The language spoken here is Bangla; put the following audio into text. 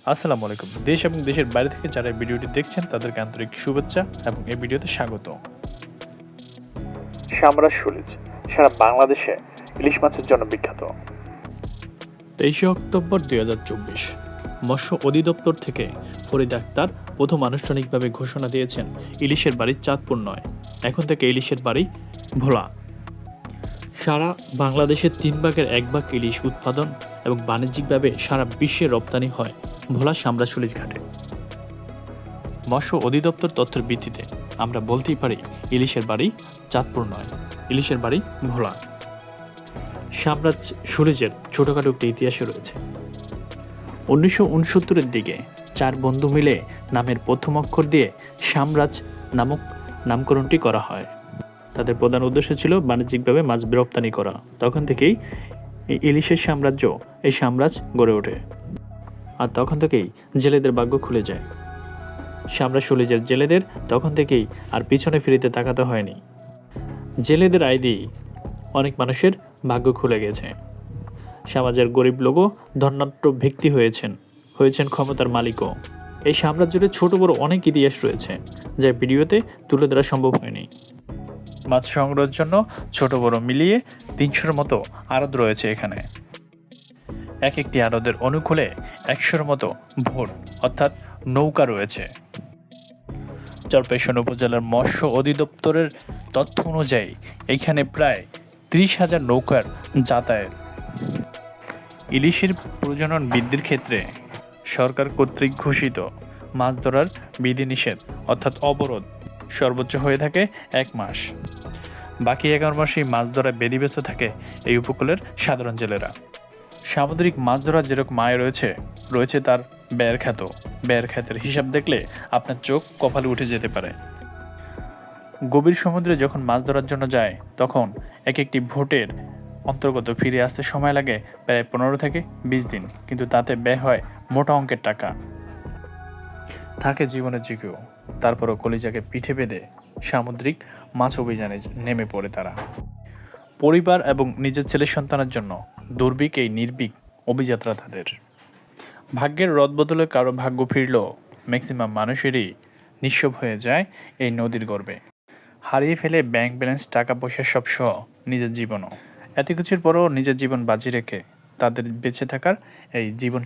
আসসালামু আলাইকুম। দেশ এবং দেশের বাইরে থেকে যারা এই ভিডিওটি দেখছেন তাদেরকে আন্তরিক শুভেচ্ছা এবং এই ভিডিওতে স্বাগত। সামরাজ সুলিজ সারা বাংলাদেশে ইলিশ মাছের জন্য বিখ্যাত। 23 অক্টোবর 2024 মৎস্য অধিদপ্তর থেকে ফরিদ আক্তার প্রথম আনুষ্ঠানিকভাবে ঘোষণা দিয়েছেন ইলিশের বাড়ি চাঁদপুর নয়, এখন থেকে ইলিশের বাড়ি ভোলা। সারা বাংলাদেশের 3 ভাগের 1 ভাগ ইলিশ উৎপাদন এবং বাণিজ্যিকভাবে সারা বিশ্বে রপ্তানি হয় ভোলা সামরাজ সুলিজ ঘাটে। মৎস্য অধিদপ্তর তথ্যের ভিত্তিতে আমরা বলতেই পারি ইলিশের বাড়ি চাঁদপুর নয়, ইলিশের বাড়ি ভোলা। সামরাজ সুলিজের ছোটোখাটো একটি ইতিহাস রয়েছে। 1969-এর দিকে 4 বন্ধু মিলে নামের প্রথম অক্ষর দিয়ে সামরাজ নামক নামকরণটি করা হয়। তাদের প্রধান উদ্দেশ্য ছিল বাণিজ্যিকভাবে মাছ রপ্তানি করা। তখন থেকেই এই ইলিশের সাম্রাজ্য, এই সাম্রাজ্য গড়ে ওঠে। আর তখন থেকেই জেলেদের ভাগ্য খুলে যায়। সামরাজ সুলিজের জেলেদের তখন থেকেই আর পিছনে ফিরিতে তাকাতে হয়নি। জেলেদের আয় দিয়েই অনেক মানুষের ভাগ্য খুলে গেছে। সমাজের গরিব লোকও ধনাঢ্য ব্যক্তি হয়েছেন ক্ষমতার মালিকও। এই সাম্রাজ্যের ছোট বড় অনেক ইতিহাস রয়েছে যা ভিডিওতে তুলে ধরা সম্ভব হয়নি। মাছ সংগ্রহের জন্য ছোট বড় মিলিয়ে 300-র মতো আড়ত রয়েছে এখানে। এক একটি আড়তের অনুকূলে 100-র মতো ভোট অর্থাৎ নৌকা রয়েছে। চরপেশন উপজেলার মৎস্য অধিদপ্তরের তথ্য অনুযায়ী এখানে প্রায় 30,000 নৌকার যাতায়াত। ইলিশের প্রজনন বৃদ্ধির ক্ষেত্রে সরকার কর্তৃক ঘোষিত মাছ ধরার বিধিনিষেধ অর্থাৎ অবরোধ সর্বোচ্চ হয়ে থাকে 1 মাস। বাকি 11 মাসেই মাছ ধরায় বেদিব্যস্ত থাকে এই উপকূলের সাধারণ জেলেরা। সামুদ্রিক মাছ ধরার যেরকম আয় রয়েছে তার ব্যয়ের খ্যাতের হিসাব দেখলে আপনার চোখ কপালে উঠে যেতে পারে। গভীর সমুদ্রে যখন মাছ ধরার জন্য যায় তখন এক একটি ভোটের অন্তর্গত ফিরে আসতে সময় লাগে প্রায় 15 থেকে 20 দিন, কিন্তু তাতে ব্যয় হয় মোটা অঙ্কের টাকা। থাকে জীবনের ঝুঁকিও, তারপরও কলিজাকে পিঠে বেঁধে সামুদ্রিক মাছ অভিযানে নেমে পড়ে তারা। পরিবার এবং নিজের ছেলে সন্তানের জন্য দুর্ভিক্ষ এই নির্ভীক অভিযাত্রা তাদের। ভাগ্যের রদবদলে কারো ভাগ্য ফিরলেও ম্যাক্সিমাম মানুষেরই নিঃস্ব হয়ে যায় এই নদীর গর্ভে। হারিয়ে ফেলে ব্যাংক ব্যালেন্স, টাকা পয়সা সব সহ নিজের জীবনও। এত কিছুর পরও নিজের জীবন বাজি রেখে তাদের বেঁচে থাকার এই জীবন